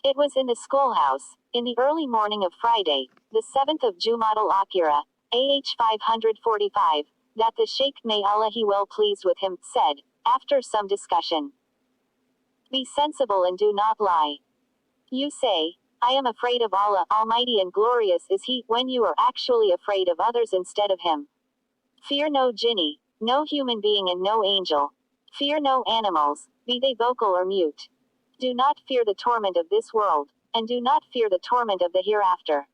It was in the schoolhouse, in the early morning of Friday, the 7th of Jumad al-Akhira, AH 545, that the Sheikh, may Allah be well pleased with him, said, after some discussion, "Be sensible and do not lie. You say, I am afraid of Allah, Almighty and glorious is He, when you are actually afraid of others instead of Him. Fear no jinni, no human being and no angel. Fear no animals, be they vocal or mute. Do not fear the torment of this world, and do not fear the torment of the hereafter.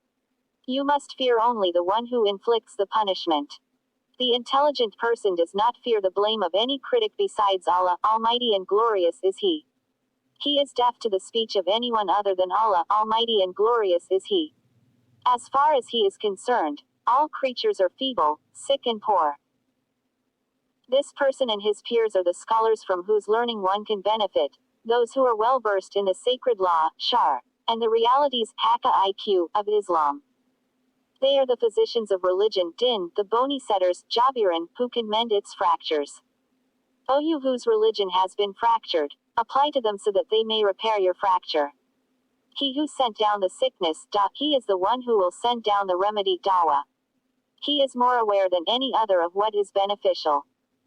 You must fear only the one who inflicts the punishment. The intelligent person does not fear the blame of any critic besides Allah, Almighty and glorious is He. He is deaf to the speech of anyone other than Allah, Almighty and glorious is He. As far as He is concerned, all creatures are feeble, sick and poor. This person and his peers are the scholars from whose learning one can benefit, those who are well versed in the sacred law, shar, and the realities, haqqa of Islam. They are the physicians of religion, din, the bony setters, jabirin, who can mend its fractures. O you whose religion has been fractured, apply to them so that they may repair your fracture. He who sent down the sickness, he is the one who will send down the remedy, dawa. He is more aware than any other of what is beneficial.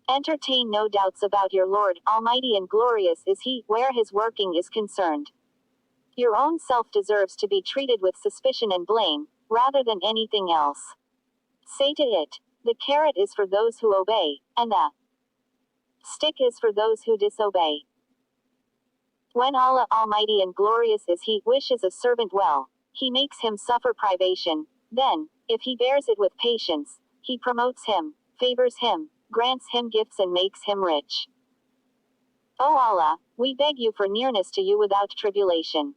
Entertain no doubts about your Lord, Almighty and glorious is He, where His working is concerned. Your own self deserves to be treated with suspicion and blame, rather than anything else. Say to it, the carrot is for those who obey, and the stick is for those who disobey. When Allah, Almighty and glorious is He, wishes a servant well, He makes him suffer privation, then, if he bears it with patience, He promotes him, favors him, grants him gifts and makes him rich. O Allah, we beg you for nearness to you without tribulation.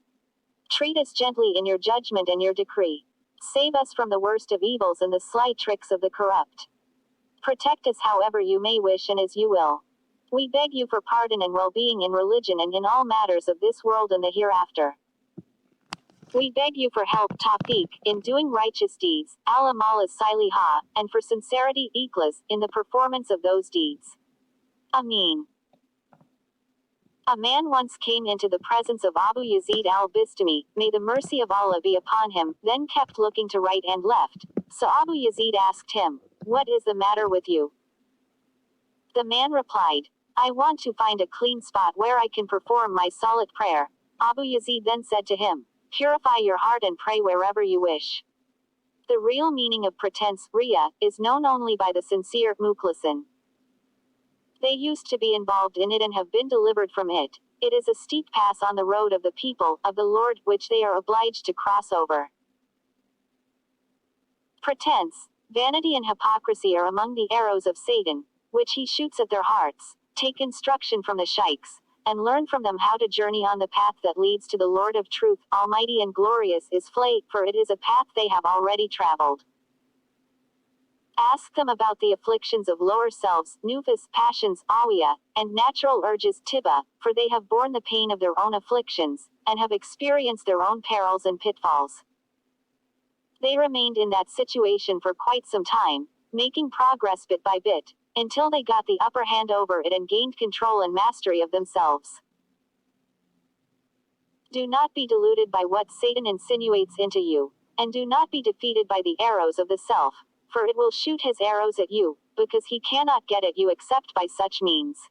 Treat us gently in your judgment and your decree. Save us from the worst of evils and the sly tricks of the corrupt. Protect us however you may wish and as you will. We beg you for pardon and well-being in religion and in all matters of this world and the hereafter. We beg you for help, tawfiq, in doing righteous deeds, al-amal as-salihah, and for sincerity, ikhlas, in the performance of those deeds. Ameen. A man once came into the presence of Abu Yazid al-Bistami, may the mercy of Allah be upon him, then kept looking to right and left. So Abu Yazid asked him, "What is the matter with you?" The man replied, "I want to find a clean spot where I can perform my salat prayer." Abu Yazid then said to him, "Purify your heart and pray wherever you wish." The real meaning of pretense, riya, is known only by the sincere, mukhlasin. They used to be involved in it and have been delivered from it. It is a steep pass on the road of the people, of the Lord, which they are obliged to cross over. Pretense, vanity and hypocrisy are among the arrows of Satan, which he shoots at their hearts. Take instruction from the sheikhs, and learn from them how to journey on the path that leads to the Lord of truth, Almighty and glorious is Fath, for it is a path they have already traveled. Ask them about the afflictions of lower selves, nufus, passions, awiya, and natural urges, tiba, for they have borne the pain of their own afflictions, and have experienced their own perils and pitfalls. They remained in that situation for quite some time, making progress bit by bit, until they got the upper hand over it and gained control and mastery of themselves. Do not be deluded by what Satan insinuates into you, and do not be defeated by the arrows of the self, for it will shoot his arrows at you, because he cannot get at you except by such means.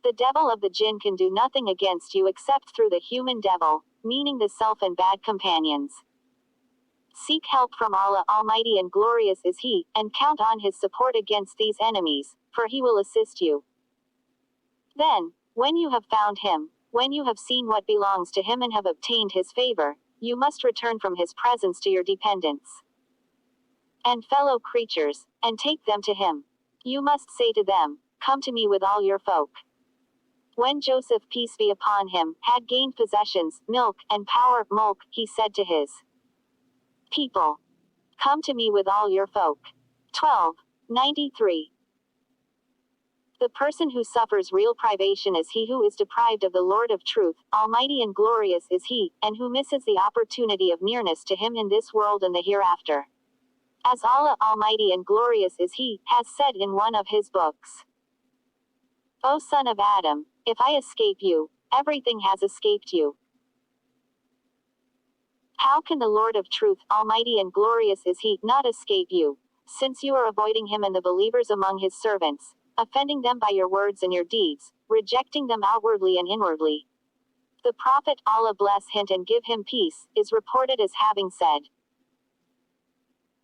The devil of the jinn can do nothing against you except through the human devil, meaning the self and bad companions. Seek help from Allah, Almighty and glorious is He, and count on His support against these enemies, for He will assist you. Then, when you have found Him, when you have seen what belongs to Him and have obtained His favor, you must return from His presence to your dependents and fellow creatures, and take them to Him. You must say to them, "Come to me with all your folk." When Joseph, peace be upon him, had gained possessions, milk, and power, mulk, he said to his people, "Come to me with all your folk." 12:93. The person who suffers real privation is he who is deprived of the Lord of truth, Almighty and glorious is He, and who misses the opportunity of nearness to Him in this world and the hereafter. As Allah, Almighty and glorious is He, has said in one of His books, "O son of Adam, if I escape you, everything has escaped you. How can the Lord of truth, almighty and glorious is he, not escape you, since you are avoiding him and the believers among his servants, offending them by your words and your deeds, rejecting them outwardly and inwardly? The Prophet, Allah bless him and give him peace, is reported as having said,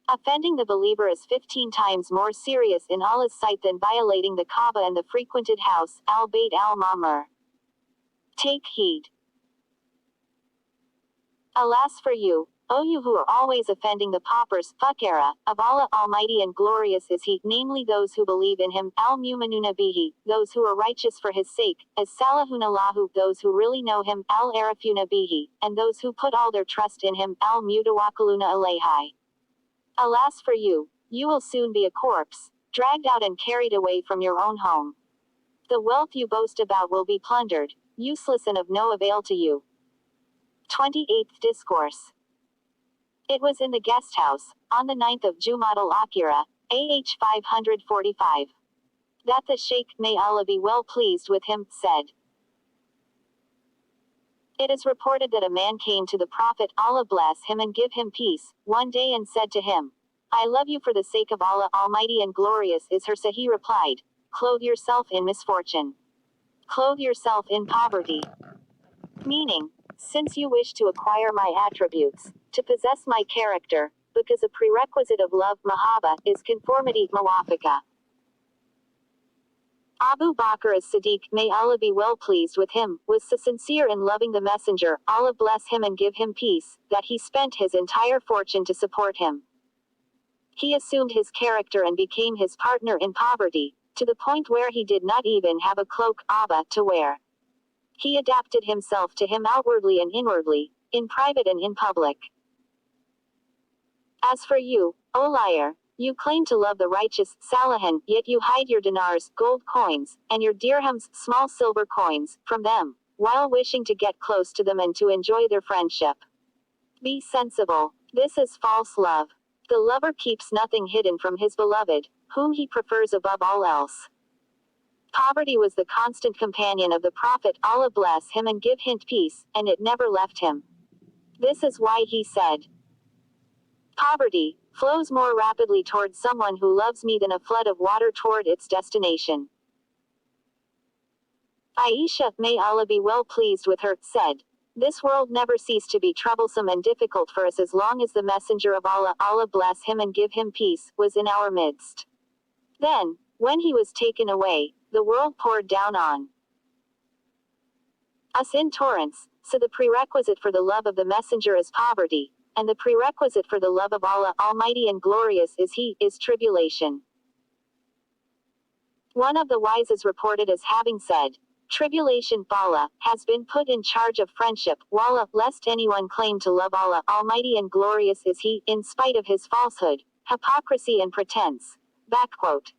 offending the believer is 15 times more serious in Allah's sight than violating the Kaaba and the frequented house, al-Bayt al-Mamur. Take heed. Alas for you, O you who are always offending the paupers, Fuqara, of Allah Almighty and glorious is He, namely those who believe in Him, al-Mu'minuna bihi, those who are righteous for His sake, as Salahuna lahu, those who really know Him, al-Arafuna bihi, and those who put all their trust in Him, al-Mutawakkaluna alayhi. Alas for you, you will soon be a corpse, dragged out and carried away from your own home. The wealth you boast about will be plundered, useless and of no avail to you. 28th Discourse. It was in the guest house, on the 9th of Jumada al-Akhira, AH 545, that the Sheikh, may Allah be well pleased with him, said, it is reported that a man came to the Prophet, Allah bless him and give him peace, one day and said to him, I love you for the sake of Allah Almighty and glorious is her. So he replied, clothe yourself in misfortune. Clothe yourself in poverty. Meaning, since you wish to acquire my attributes, to possess my character, because a prerequisite of love, mahaba, is conformity, mawafaka. Abu Bakr as-Siddiq, may Allah be well pleased with him, was so sincere in loving the Messenger, Allah bless him and give him peace, that he spent his entire fortune to support him. He assumed his character and became his partner in poverty, to the point where he did not even have a cloak, aba, to wear. He adapted himself to him outwardly and inwardly, in private and in public. As for you, O liar, you claim to love the righteous, Salahan, yet you hide your dinars, gold coins, and your dirhams, small silver coins, from them, while wishing to get close to them and to enjoy their friendship. Be sensible. This is false love. The lover keeps nothing hidden from his beloved, whom he prefers above all else. Poverty was the constant companion of the Prophet, Allah bless him and give him peace, and it never left him. This is why he said, poverty flows more rapidly toward someone who loves me than a flood of water toward its destination. Aisha, may Allah be well pleased with her, said, this world never ceased to be troublesome and difficult for us as long as the Messenger of Allah, Allah bless him and give him peace, was in our midst. Then, when he was taken away, the world poured down on us in torrents, so the prerequisite for the love of the Messenger is poverty, and the prerequisite for the love of Allah Almighty and glorious is He, is tribulation. One of the wise is reported as having said, tribulation, Bala, has been put in charge of friendship, Wallah, lest anyone claim to love Allah Almighty and glorious is He, in spite of his falsehood, hypocrisy and pretense. Backquote.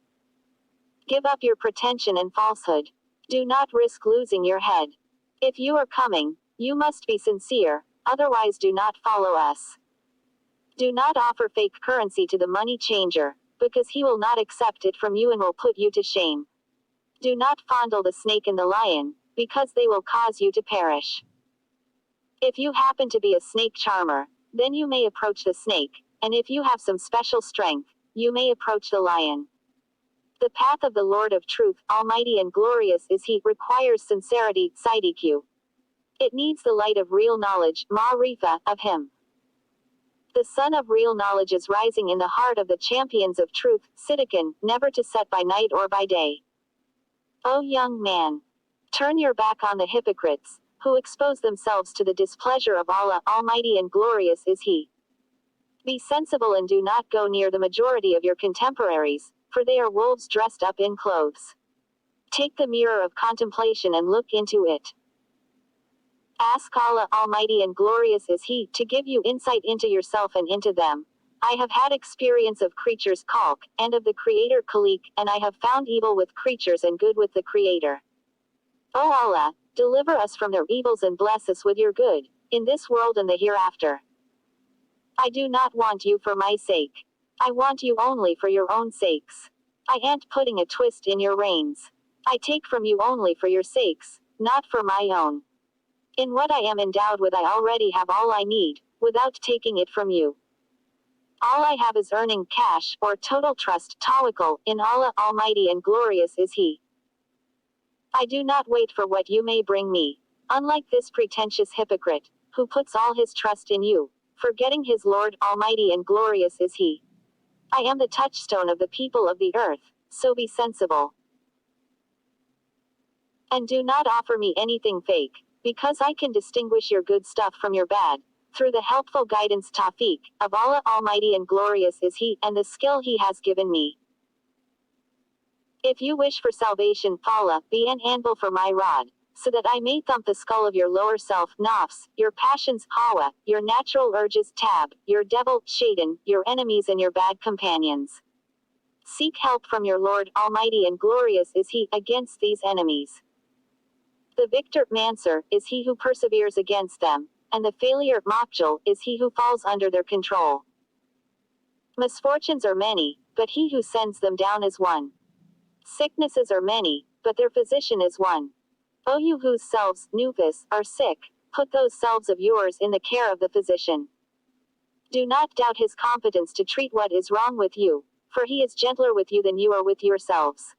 Give up your pretension and falsehood. Do not risk losing your head. If you are coming, you must be sincere, otherwise do not follow us. Do not offer fake currency to the money changer, because he will not accept it from you and will put you to shame. Do not fondle the snake and the lion, because they will cause you to perish. If you happen to be a snake charmer, then you may approach the snake, and if you have some special strength, you may approach the lion. The path of the Lord of Truth, Almighty and glorious is He, requires sincerity, siddiq. It needs the light of real knowledge, ma'rifa, of Him. The sun of real knowledge is rising in the heart of the champions of truth, siddiqan, never to set by night or by day. O young man! Turn your back on the hypocrites, who expose themselves to the displeasure of Allah, Almighty and glorious is He. Be sensible and do not go near the majority of your contemporaries, for they are wolves dressed up in clothes. Take the mirror of contemplation and look into it. Ask Allah Almighty and glorious is He, to give you insight into yourself and into them. I have had experience of creatures Khalq, and of the Creator Khaliq, and I have found evil with creatures and good with the Creator. O Allah, deliver us from their evils and bless us with your good, in this world and the hereafter. I do not want you for my sake. I want you only for your own sakes. I ain't putting a twist in your reins. I take from you only for your sakes, not for my own. In what I am endowed with I already have all I need, without taking it from you. All I have is earning cash, or total trust, tawakkul, in Allah Almighty and glorious is He. I do not wait for what you may bring me. Unlike this pretentious hypocrite, who puts all his trust in you, forgetting his Lord Almighty and glorious is He. I am the touchstone of the people of the earth, so be sensible. And do not offer me anything fake, because I can distinguish your good stuff from your bad, through the helpful guidance tawfiq, of Allah Almighty and glorious is He, and the skill He has given me. If you wish for salvation, Fala, be an anvil for my rod, so that I may thump the skull of your lower self, nafs, your passions, hawa, your natural urges, tab, your devil, shaitan, your enemies and your bad companions. Seek help from your Lord Almighty and glorious is He, against these enemies. The victor, Mansur, is he who perseveres against them, and the failure, Makjul, is he who falls under their control. Misfortunes are many, but he who sends them down is one. Sicknesses are many, but their physician is one. O you whose selves, nufus, are sick, put those selves of yours in the care of the physician. Do not doubt his competence to treat what is wrong with you, for he is gentler with you than you are with yourselves.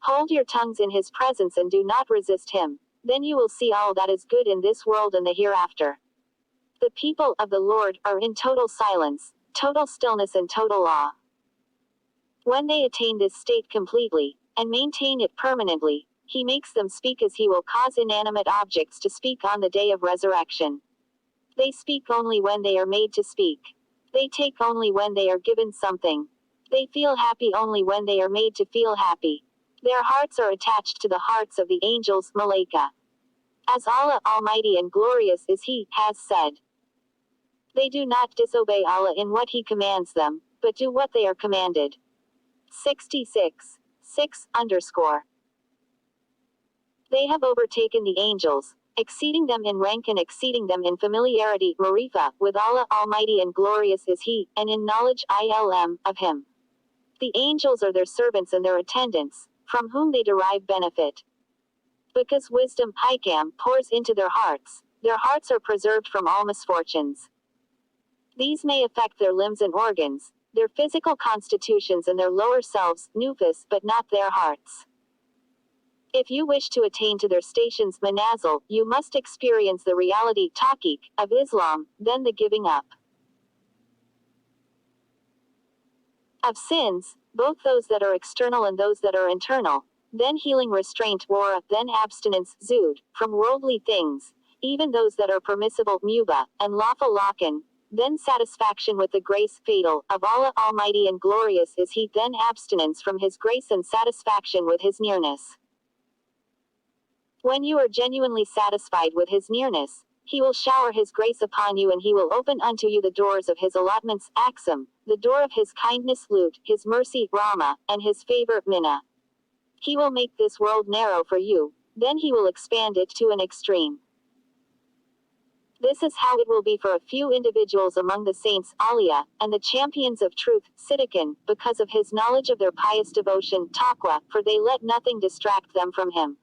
Hold your tongues in his presence and do not resist him, then you will see all that is good in this world and the hereafter. The people of the Lord are in total silence, total stillness and total awe. When they attain this state completely, and maintain it permanently, He makes them speak as He will cause inanimate objects to speak on the day of resurrection. They speak only when they are made to speak. They take only when they are given something. They feel happy only when they are made to feel happy. Their hearts are attached to the hearts of the angels, Malaika. As Allah Almighty and glorious is He, has said. They do not disobey Allah in what He commands them, but do what they are commanded. 66. 6. They have overtaken the angels, exceeding them in rank and exceeding them in familiarity, marifa, with Allah Almighty and glorious is He, and in knowledge ilm, of Him. The angels are their servants and their attendants, from whom they derive benefit. Because wisdom, hikam, pours into their hearts are preserved from all misfortunes. These may affect their limbs and organs, their physical constitutions and their lower selves, nufus, but not their hearts. If you wish to attain to their stations, manazil, you must experience the reality, taqiq, of Islam, then the giving up of sins, both those that are external and those that are internal, then healing restraint, wara, then abstinence, zud, from worldly things, even those that are permissible, muba, and lawful lakin, then satisfaction with the grace, fatal, of Allah Almighty and glorious is He, then abstinence from His grace and satisfaction with His nearness. When you are genuinely satisfied with His nearness, He will shower His grace upon you and He will open unto you the doors of His allotments, aksam, the door of His kindness, lut, His mercy, rama, and His favor, minna. He will make this world narrow for you, then He will expand it to an extreme. This is how it will be for a few individuals among the saints, Aliyah, and the champions of truth, Siddiqin, because of His knowledge of their pious devotion, taqwa, for they let nothing distract them from Him.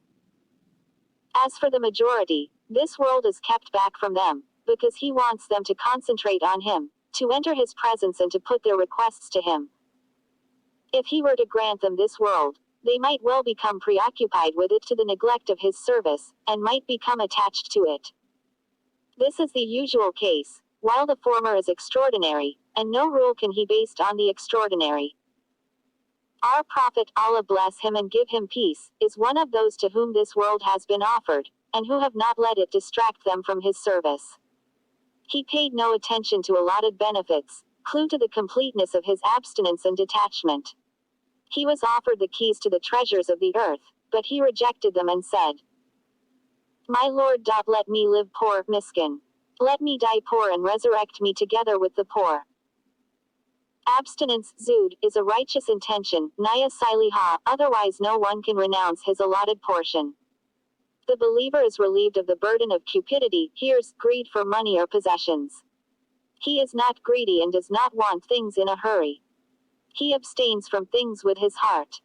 As for the majority, this world is kept back from them, because He wants them to concentrate on Him, to enter His presence and to put their requests to Him. If He were to grant them this world, they might well become preoccupied with it to the neglect of His service, and might become attached to it. This is the usual case, while the former is extraordinary, and no rule can he based on the extraordinary. Our Prophet, Allah bless him and give him peace, is one of those to whom this world has been offered, and who have not let it distract them from his service. He paid no attention to allotted benefits, clue to the completeness of his abstinence and detachment. He was offered the keys to the treasures of the earth, but he rejected them and said, My Lord, let me live poor, miskin. Let me die poor and resurrect me together with the poor. Abstinence, zud, is a righteous intention, naya siliha, otherwise no one can renounce his allotted portion. The believer is relieved of the burden of cupidity, here's, greed for money or possessions. He is not greedy and does not want things in a hurry. He abstains from things with his heart,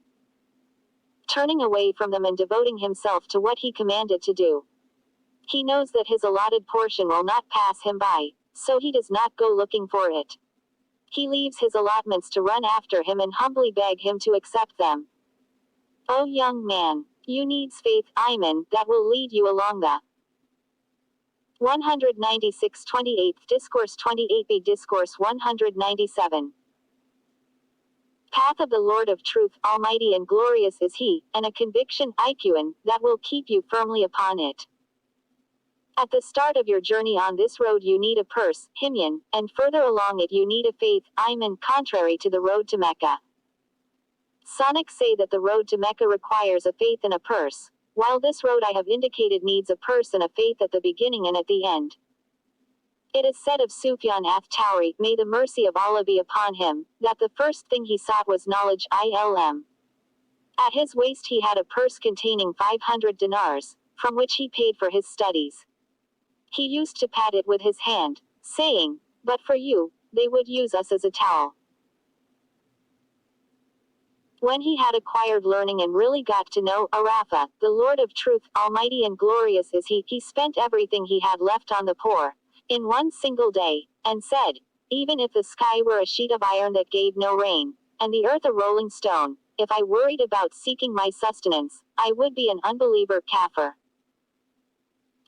turning away from them and devoting himself to what he commanded to do. He knows that his allotted portion will not pass him by, so he does not go looking for it. He leaves his allotments to run after him and humbly beg him to accept them. O young man, you needs faith, Iman, that will lead you along the 196 28th Discourse 28b Discourse 197. Path of the Lord of Truth, Almighty and glorious is He, and a conviction, Iqn, that will keep you firmly upon it. At the start of your journey on this road you need a purse, Himyan, and further along it you need a faith, Iman, contrary to the road to Mecca. Sonics say that the road to Mecca requires a faith and a purse, while this road I have indicated needs a purse and a faith at the beginning and at the end. It is said of Sufyan ath-Tawri, may the mercy of Allah be upon him, that the first thing he sought was knowledge, ilm. At his waist he had a purse containing 500 dinars, from which he paid for his studies. He used to pat it with his hand, saying, "But for you, they would use us as a towel." When he had acquired learning and really got to know Arafa, the Lord of Truth, Almighty and glorious is he spent everything he had left on the poor, in one single day, and said, "Even if the sky were a sheet of iron that gave no rain, and the earth a rolling stone, if I worried about seeking my sustenance, I would be an unbeliever kafir."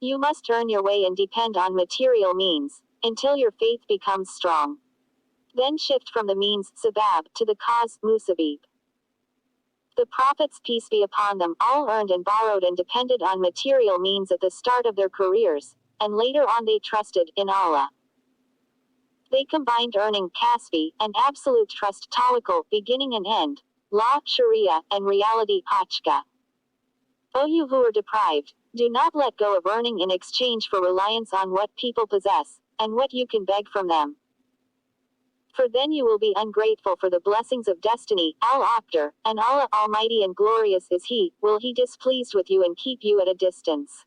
You must earn your way and depend on material means, until your faith becomes strong. Then shift from the means, sabab, to the cause, musabib. The prophets, peace be upon them, all earned and borrowed and depended on material means at the start of their careers, and later on they trusted in Allah. They combined earning, kasbi, and absolute trust, tawakkul, beginning and end, law, sharia, and reality, hachka. O you who are deprived, do not let go of earning in exchange for reliance on what people possess, and what you can beg from them. For then you will be ungrateful for the blessings of destiny, al-Aqdir, and Allah Almighty and glorious is He, will He displeased with you and keep you at a distance.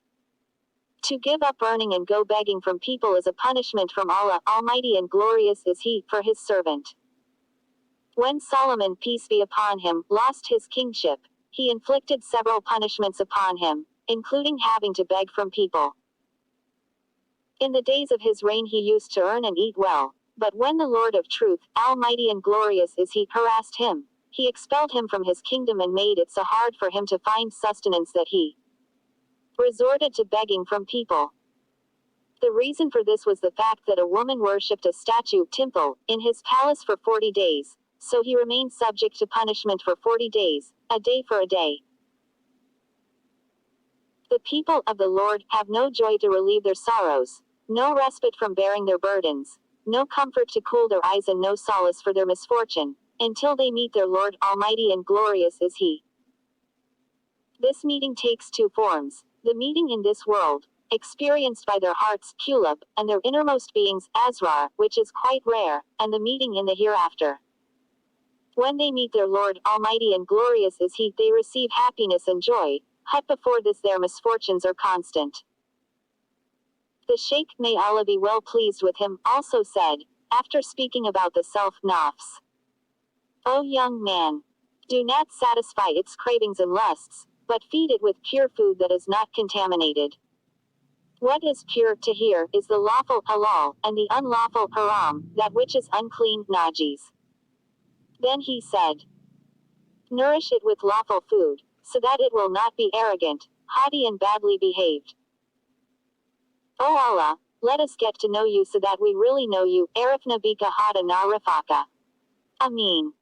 To give up earning and go begging from people is a punishment from Allah Almighty and glorious is He, for His servant. When Solomon, peace be upon him, lost his kingship, he inflicted several punishments upon him, including having to beg from people. In the days of his reign he used to earn and eat well, but when the Lord of Truth, Almighty and glorious is He, harassed him, He expelled him from his kingdom and made it so hard for him to find sustenance that he resorted to begging from people. The reason for this was the fact that a woman worshipped a statue, Timple, in his palace for 40 days, so he remained subject to punishment for 40 days, a day for a day. The people of the Lord have no joy to relieve their sorrows, no respite from bearing their burdens, no comfort to cool their eyes and no solace for their misfortune, until they meet their Lord Almighty and glorious is He. This meeting takes two forms, the meeting in this world, experienced by their hearts, kulub, and their innermost beings, asrar, which is quite rare, and the meeting in the hereafter. When they meet their Lord Almighty and glorious is He, they receive happiness and joy, but before this their misfortunes are constant. The Shaykh, may Allah be well pleased with him, also said, after speaking about the self-nafs, "O young man, do not satisfy its cravings and lusts, but feed it with pure food that is not contaminated. What is pure, tahir, is the lawful, halal, and the unlawful, haram, that which is unclean, najis." Then he said, "Nourish it with lawful food, so that it will not be arrogant, haughty and badly behaved. O Allah, let us get to know You so that we really know You, arifna bika hada na rafaka. Ameen."